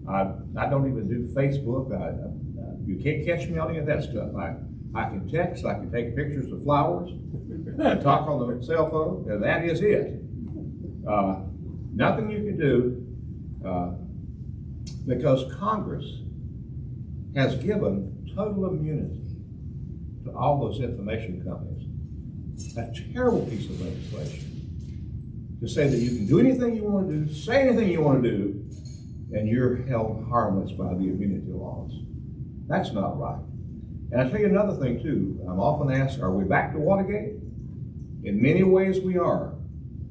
I don't even do Facebook. You can't catch me on any of that stuff. I can text, I can take pictures of flowers, and talk on the cell phone, and that is it. Nothing you can do, because Congress has given total immunity to all those information companies. A terrible piece of legislation to say that you can do anything you want to do, say anything you want to do, and you're held harmless by the immunity laws. That's not right. And I'll tell you another thing too. I'm often asked, are we back to Watergate? In many ways we are.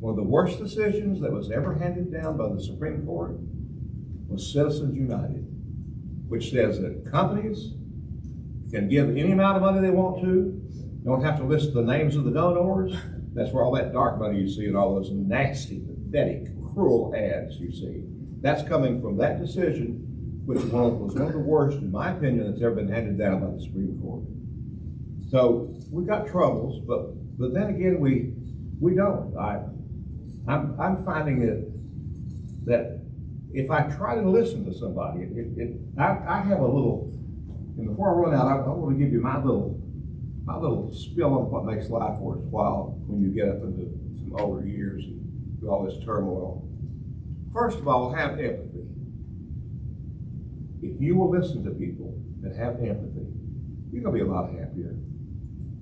One of the worst decisions that was ever handed down by the Supreme Court was Citizens United, which says that companies can give any amount of money they want to, don't have to list the names of the donors. That's where all that dark money you see and all those nasty, pathetic, cruel ads you see. That's coming from that decision, which was one of the worst, in my opinion, that's ever been handed down by the Supreme Court. So we've got troubles, but then again, we don't. I'm finding it that if I try to listen to somebody, I have a little. And before I run out, I want to give you my little spill on what makes life worthwhile when you get up into some older years and do all this turmoil. First of all, have empathy. If you will listen to people that have empathy, you're going to be a lot happier.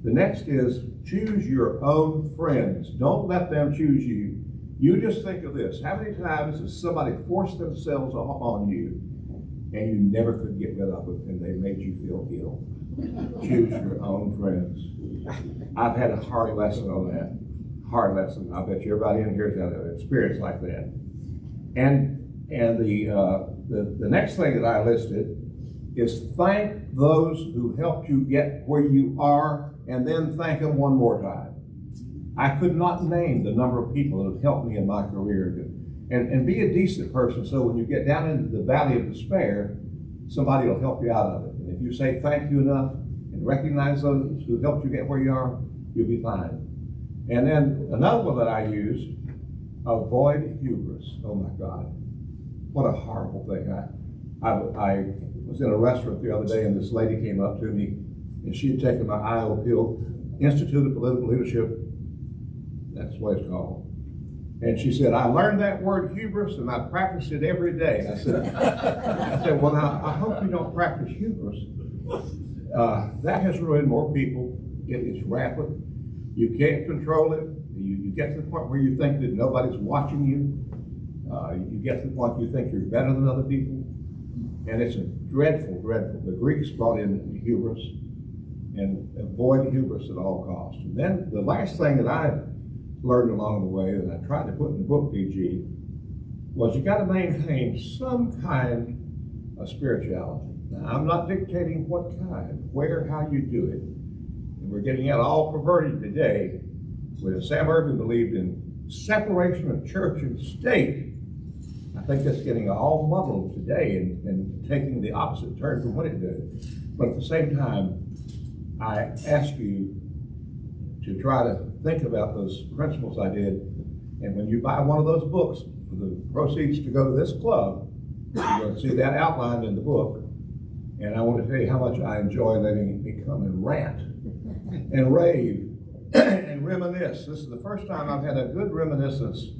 The next is choose your own friends. Don't let them choose you. You just think of this. How many times has somebody forced themselves off on you and you never could get rid of it and they made you feel ill? Choose your own friends. I've had a hard lesson on that. Hard lesson. I bet you everybody in here has had an experience like that. And the next thing that I listed is thank those who helped you get where you are, and then thank them one more time. I could not name the number of people that have helped me in my career. And be a decent person, so when you get down into the valley of despair, somebody will help you out of it. And if you say thank you enough and recognize those who helped you get where you are, you'll be fine. And then another one that I used, avoid hubris. Oh my God, what a horrible thing. I was in a restaurant the other day and this lady came up to me and she had taken my IO pill, Institute of Political Leadership, that's what it's called. And she said, I learned that word hubris and I practice it every day. I said, well, now, I hope you don't practice hubris. That has ruined more people. It is rampant. You can't control it. You get to the point where you think that nobody's watching you. You get to the point you think you're better than other people. And it's a dreadful, dreadful. The Greeks brought in hubris, and avoid hubris at all costs. And then the last thing that I learned along the way, that I tried to put in the book, DG, was you got to maintain some kind of spirituality. Now, I'm not dictating what kind, where, how you do it. And we're getting that all perverted today, where Sam Irvin believed in separation of church and state. I think that's getting all muddled today and taking the opposite turn from what it did. But at the same time, I ask you to try to think about those principles I did. And when you buy one of those books, for the proceeds to go to this club, you're going to see that outlined in the book. And I want to tell you how much I enjoy letting me come and rant and rave and reminisce. This is the first time I've had a good reminiscence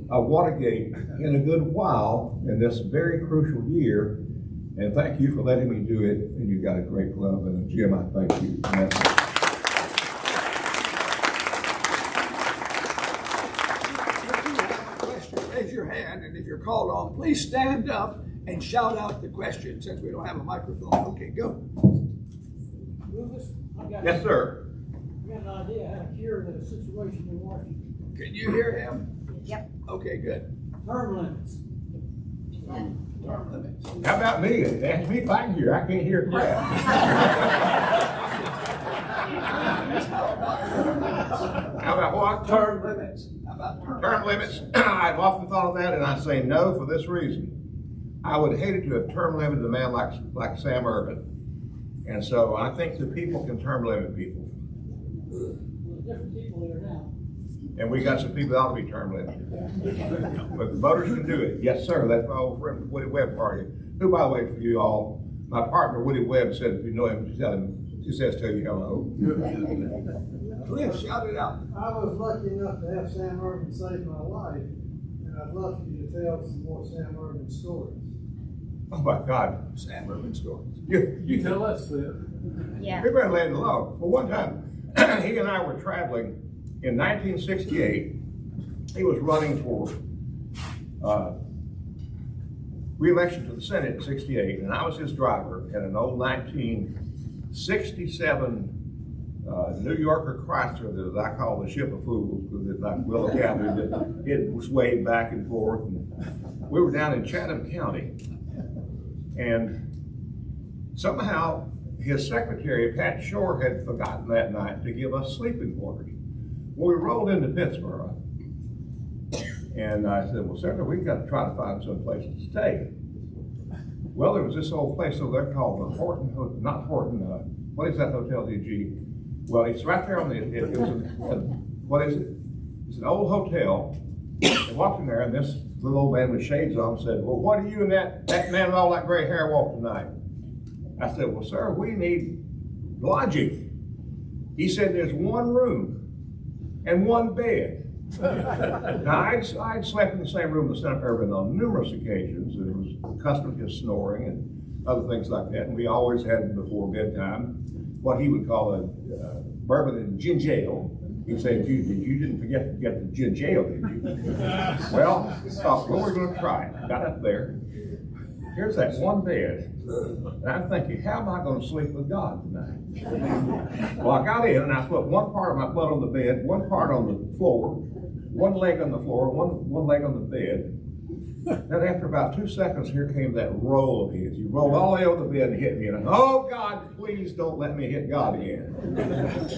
of Watergate in a good while in this very crucial year. And thank you for letting me do it. And you've got a great club. And Jim, I thank you. Raise your hand, and if you're called on, please stand up and shout out the question since we don't have a microphone. Okay, go. Rufus, Yes, sir. I got an idea how to cure the situation in Washington. Can you hear him? Yep. Okay, good. Term limits. Term limits. How about me? Ask me if I can hear. I can't hear crap. How about what? Term limits. How about term limits? I've often thought of that, and I say no for this reason. I would hate to have term limited a man like Sam Irvin. And so I think that people can term limit people. There's different people here now. And we got some people that ought to be term limited. But the voters can do it. Yes, sir. That's my old friend Woody Webb party. Who, by the way, for you all, my partner Woody Webb said if you know him, tell him, he says tell you hello. Cliff, shout it out. I was lucky enough to have Sam Irvin save my life, and I'd love for you to tell some more Sam Irvin stories. Oh my God. Sam Irvin stories. You tell us, Cliff. Yeah. We better let it alone. Well, one time, he and I were traveling in 1968. He was running for re-election to the Senate in 68, and I was his driver in an old 1967 New Yorker Chrysler that I call the Ship of Fools, because it's like Willow Gathered. It was swayed back and forth. And we were down in Chatham County, and somehow his secretary, Pat Shore, had forgotten that night to give us sleeping quarters. Well, we rolled into Pittsburgh, and I said, well, Senator, we've got to try to find some place to stay. Well, there was this old place over there called the Horton, not Horton, what is that hotel, DG? Well, it's right there on the, what is it? It's an old hotel. I walked in there, and this little old man with shades on said, well, what do you and that man with all that gray hair want tonight? I said, well, sir, we need lodging. He said, there's one room and one bed. Now, I'd slept in the same room with Senator Irvin on numerous occasions. It was accustomed to snoring and other things like that. And we always had, before bedtime, what he would call a bourbon and ginger ale. He'd say, you didn't forget to get the ginger ale, did you? Well, we're going to try it. Got up there. Here's that one bed. And I'm thinking, how am I going to sleep with God tonight? Well, I got in and I put one part of my butt on the bed, one part on the floor, one leg on the floor, one leg on the bed. Then after about 2 seconds, here came that roll of his. He rolled all the way over the bed and hit me. And oh, God, please don't let me hit God again.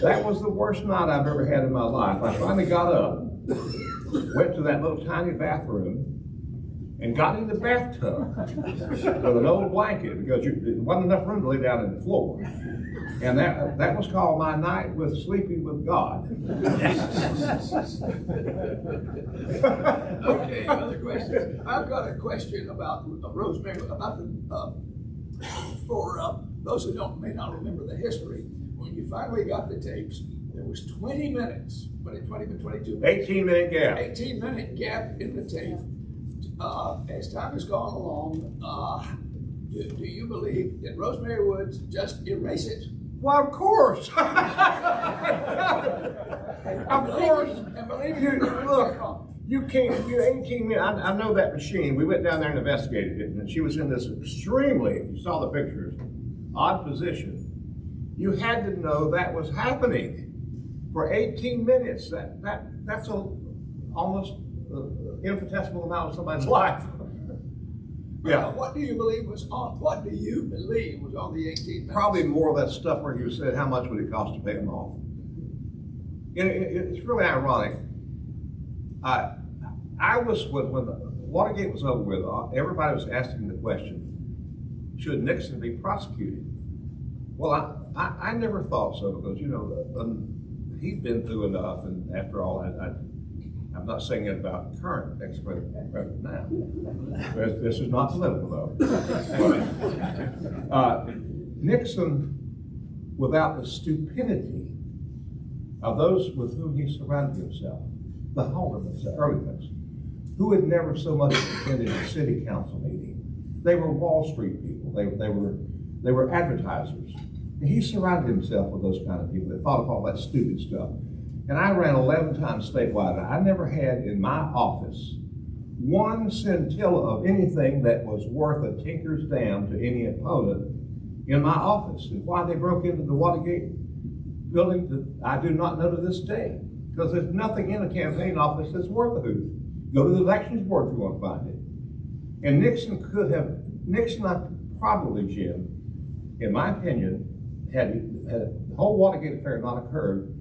That was the worst night I've ever had in my life. I finally got up, went to that little tiny bathroom, and got in the bathtub with an old blanket because there wasn't enough room to lay down on the floor. And that was called my night with sleeping with God. Okay, other questions. I've got a question about Rosemary, about for those who may not remember the history. When you finally got the tapes, there was 20 minutes, 20 to 22 minutes. 18-minute gap. 18-minute gap in the tape. As time has gone along, do you believe that Rosemary Woods just erase it? Well, of course. Of course. And believe You, look, you can't, you 18 minutes, I know that machine. We went down there and investigated it, and she was in this extremely, if you saw the pictures, odd position. You had to know that was happening for 18 minutes. That's almost infinitesimal amount of somebody's life. Yeah. What do you believe was on? What do you believe was on the 18 minutes? Probably more of that stuff where you said, how much would it cost to pay them off? It's really ironic. I was, when the Watergate was over with, everybody was asking the question, should Nixon be prosecuted? Well, I never thought so, because, you know, he'd been through enough, and after all, I'm not saying it about the current ex-president now. This is not political, though. Nixon, without the stupidity of those with whom he surrounded himself, the Haldermans, the Ehrlichmans, who had never so much attended a city council meeting. They were Wall Street people. They were advertisers. And he surrounded himself with those kind of people that thought of all that stupid stuff. And I ran 11 times statewide, and I never had in my office one scintilla of anything that was worth a tinker's damn to any opponent in my office. And why they broke into the Watergate building, I do not know to this day, because there's nothing in a campaign office that's worth a hoot. Go to the elections board if you want to find it. And Nixon, I probably, Jim, in my opinion, had the whole Watergate affair not occurred,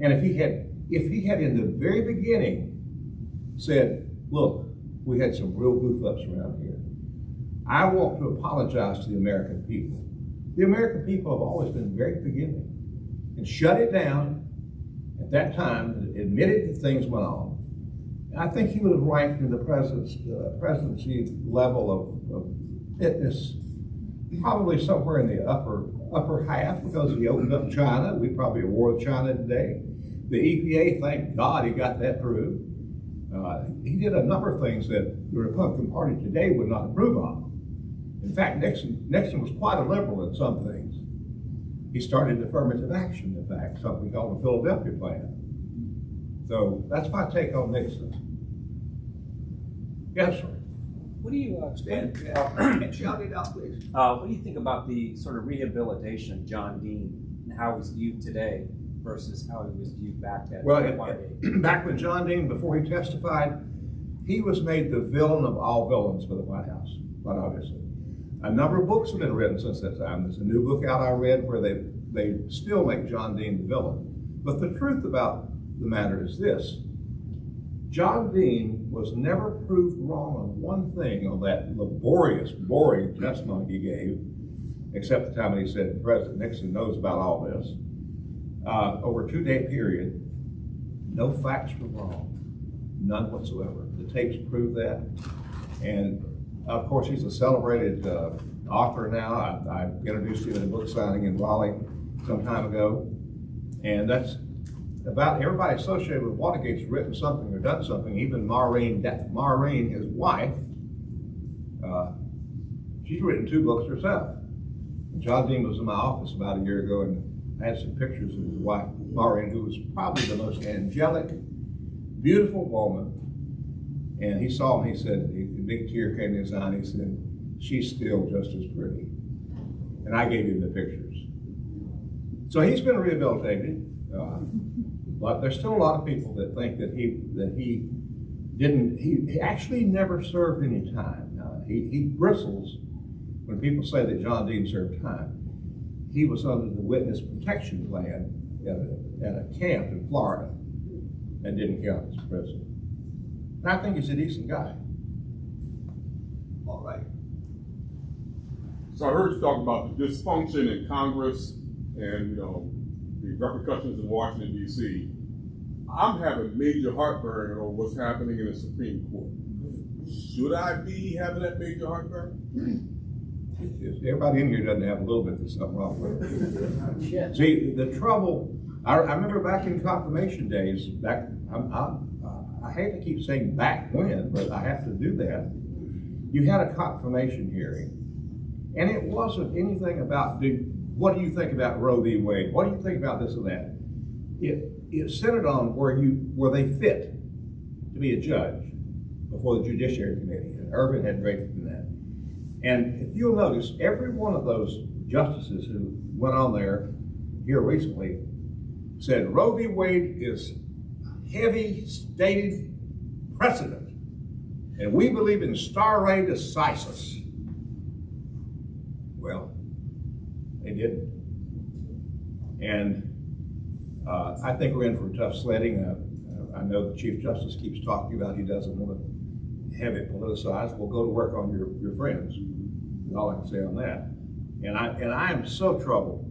and if he had in the very beginning said, look, we had some real goof-ups around here, I want to apologize to the American people. The American people have always been very forgiving, and shut it down at that time, admitted that things went on. And I think he would have ranked in the presidency level of fitness probably somewhere in the upper half, because he opened up China. We probably at war with China today. The EPA, thank God he got that through. He did a number of things that the Republican Party today would not approve of. In fact, Nixon was quite a liberal in some things. He started affirmative action, in fact, something called the Philadelphia Plan. So that's my take on Nixon. Yes, sir. What do you shout it out, please. What do you think about the sort of rehabilitation of John Dean and how he's viewed today versus how he was viewed back at Watergate? Back when John Dean, before he testified, he was made the villain of all villains for the White House, quite obviously. A number of books have been written since that time. There's a new book out I read where they still make John Dean the villain. But the truth about the matter is this: John Dean was never proved wrong on one thing on that laborious, boring testimony he gave, except the time when he said President Nixon knows about all this. Over a 2-day period, no facts were wrong, none whatsoever. The tapes prove that. And of course, he's a celebrated author now. I introduced him in a book signing in Raleigh some time ago. And that's about everybody associated with Watergate's written something or done something. Even Maureen, his wife, she's written 2 books herself. John Dean was in my office about a year ago, and I had some pictures of his wife, Maureen, who was probably the most angelic, beautiful woman. And he saw me, he said, a big tear came in his eye, and he said, she's still just as pretty. And I gave him the pictures. So he's been rehabilitated. But there's still a lot of people that think that he actually never served any time. He bristles when people say that John Dean served time. He was under the witness protection plan at a camp in Florida and didn't count as president. And I think he's a decent guy. All right. So I heard you talk about the dysfunction in Congress and, the repercussions in Washington, D.C. I'm having major heartburn over what's happening in the Supreme Court. Should I be having that major heartburn? Everybody in here doesn't have a little bit of something wrong with it. See, the trouble I remember back in confirmation days, I hate to keep saying back when, but I have to do that. You had a confirmation hearing, and it wasn't anything about, what do you think about Roe v. Wade? What do you think about this and that? It centered on where they fit to be a judge before the Judiciary Committee, and Irvin had rated in that. And if you'll notice, every one of those justices who went on there here recently said Roe v. Wade is heavy stated precedent, and we believe in stare decisis. Well, they didn't. And I think we're in for tough sledding. I know the Chief Justice keeps talking about he doesn't want to have it politicized. Well, go to work on your friends. That's all I can say on that. And I am so troubled.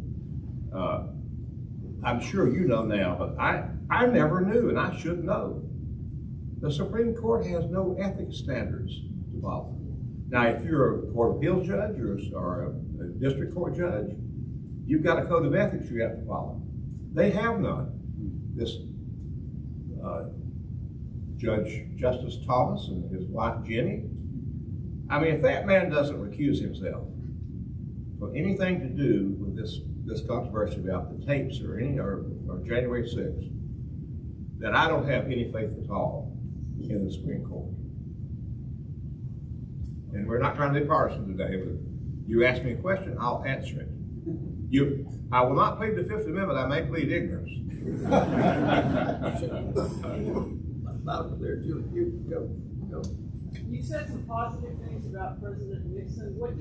I'm sure you know now, but I never knew, and I should know. The Supreme Court has no ethics standards to follow. Now, if you're a court of appeals judge or a district court judge, you've got a code of ethics you have to follow. They have none. This Judge Justice Thomas and his wife Jenny, I mean, if that man doesn't recuse himself for anything to do with this controversy about the tapes or January 6th, then I don't have any faith at all in the Supreme Court. And we're not trying to be partisan today, but you ask me a question, I'll answer it. I will not plead the Fifth Amendment, I may plead ignorance. Loud there, Julie. You go. You said some positive things about President Nixon. What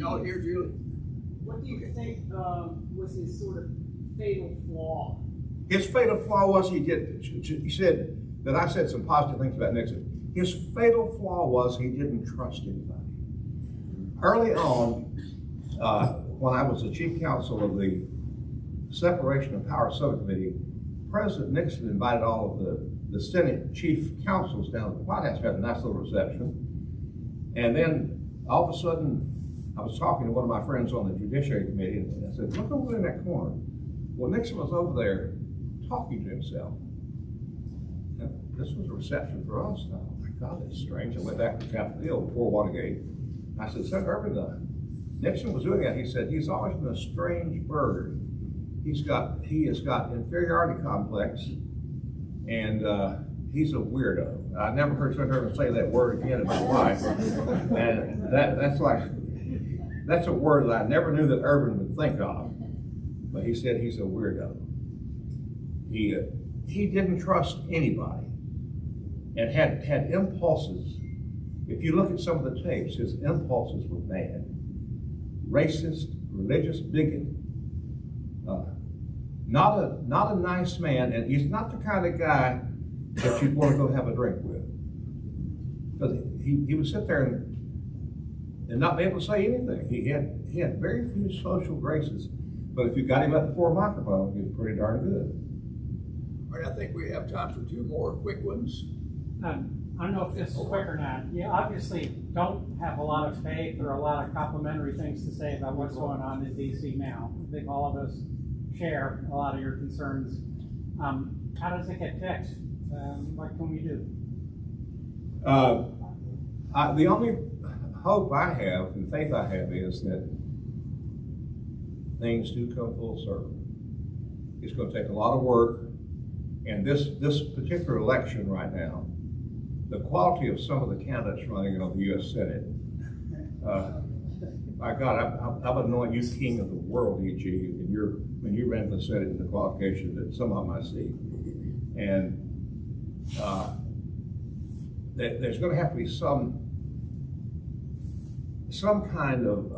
do you think was his sort of fatal flaw? His fatal flaw was he said that I said some positive things about Nixon. His fatal flaw was he didn't trust anybody. Early on, when I was the chief counsel of the Separation of Powers Subcommittee, President Nixon invited all of the Senate chief counsels down at the White House to have a nice little reception. And then all of a sudden, I was talking to one of my friends on the Judiciary Committee, and I said, look over in that corner. Well, Nixon was over there talking to himself. And this was a reception for us. Oh my God, that's strange. I went back to Capitol Hill before Watergate. I said, Senator Irvin, Nixon was doing that. He said, he's always been a strange bird. He has got inferiority complex, and he's a weirdo. I never heard Senator Irvin say that word again in my life. And that's a word that I never knew that Irvin would think of. But he said he's a weirdo. He didn't trust anybody and had impulses. If you look at some of the tapes, his impulses were bad. Racist, religious bigot. Not a nice man, and he's not the kind of guy that you'd want to go have a drink with. Because he would sit there and not be able to say anything. He had very few social graces, but if you got him up before a microphone, he was pretty darn good. All right, I think we have time for two more quick ones. I don't know if this is quick or not. You obviously don't have a lot of faith or a lot of complimentary things to say about what's going on in D.C. now. I think all of us share a lot of your concerns. How does it get fixed? What can we do? The only hope I have and faith I have is that things do come full circle. It's going to take a lot of work, and this particular election right now, the quality of some of the candidates running on the U.S. Senate, my God, I would anoint you king of the world, E.G., when you ran for the Senate in the qualifications that some of them I see. And there's going to have to be some kind of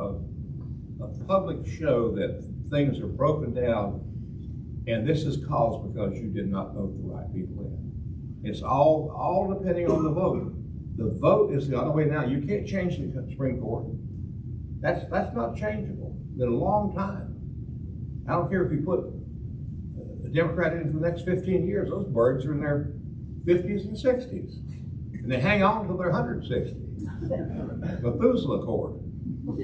a public show that things are broken down, and this is caused because you did not vote the right people in. It's all depending on the vote. The vote is the only way now. You can't change the Supreme Court. That's not changeable. It's been a long time. I don't care if you put a Democrat in for the next 15 years, those birds are in their 50s and 60s. And they hang on until they're 160. Methuselah Court. All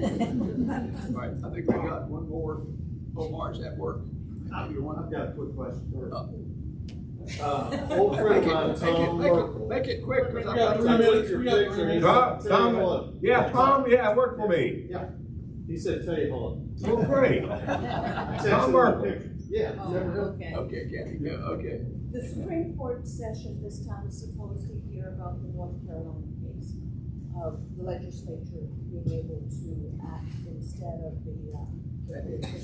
right, I think we got one more. Omar's at work. I've got a quick question. Old friend of mine, Tom. Make it quick, because We got 3 minutes. We got 3 minutes. Tom, yeah, work for me. Yeah. He said, tell you hello. Well, great. Tom Merkel. Yeah. Okay. Okay, Kathy, go, okay. The Supreme Court session this time is supposed to hear about the North Carolina case of the legislature being able to act instead of the.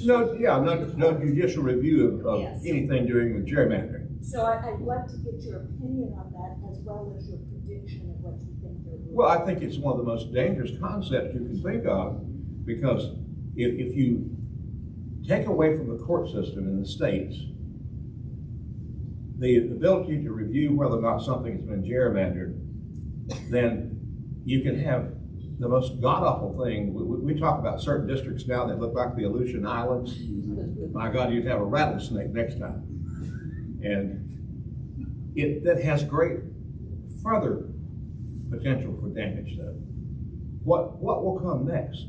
No judicial review of Yes. anything during the gerrymandering. So I'd like to get your opinion on that as well as your prediction of what you think they're doing. Well, I think it's one of the most dangerous concepts you can think of, because if you take away from the court system in the states the ability to review whether or not something has been gerrymandered, then you can have the most god-awful thing. We talk about certain districts now that look like the Aleutian Islands. My God, you'd have a rattlesnake next time. And that has great further potential for damage, though. What will come next?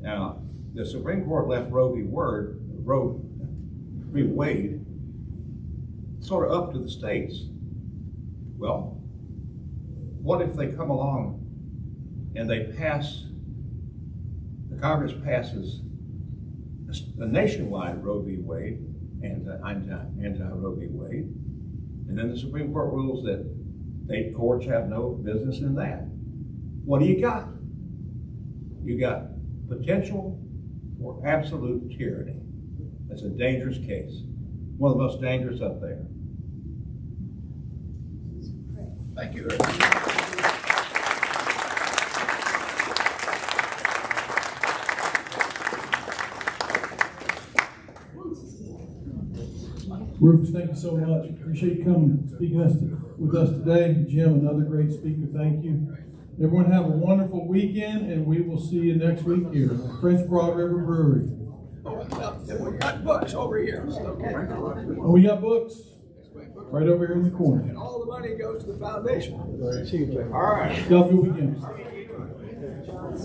Now, the Supreme Court left Roe v. Wade sort of up to the states. Well, what if they come along and they pass, the Congress passes a nationwide Roe v. Wade, anti-Roe v. Wade, and then the Supreme Court rules that state courts have no business in that. What do you got? You got potential for absolute tyranny. That's a dangerous case. One of the most dangerous up there. Thank you. Rufus, thank you so much. Appreciate you coming, speaking with us today. Jim, another great speaker. Thank you. Everyone have a wonderful weekend, and we will see you next week here at French Broad River Brewery. We got books over here. Okay. Oh, we got books right over here in the corner. And all the money goes to the foundation. All right. All right. Y'all have a good weekend.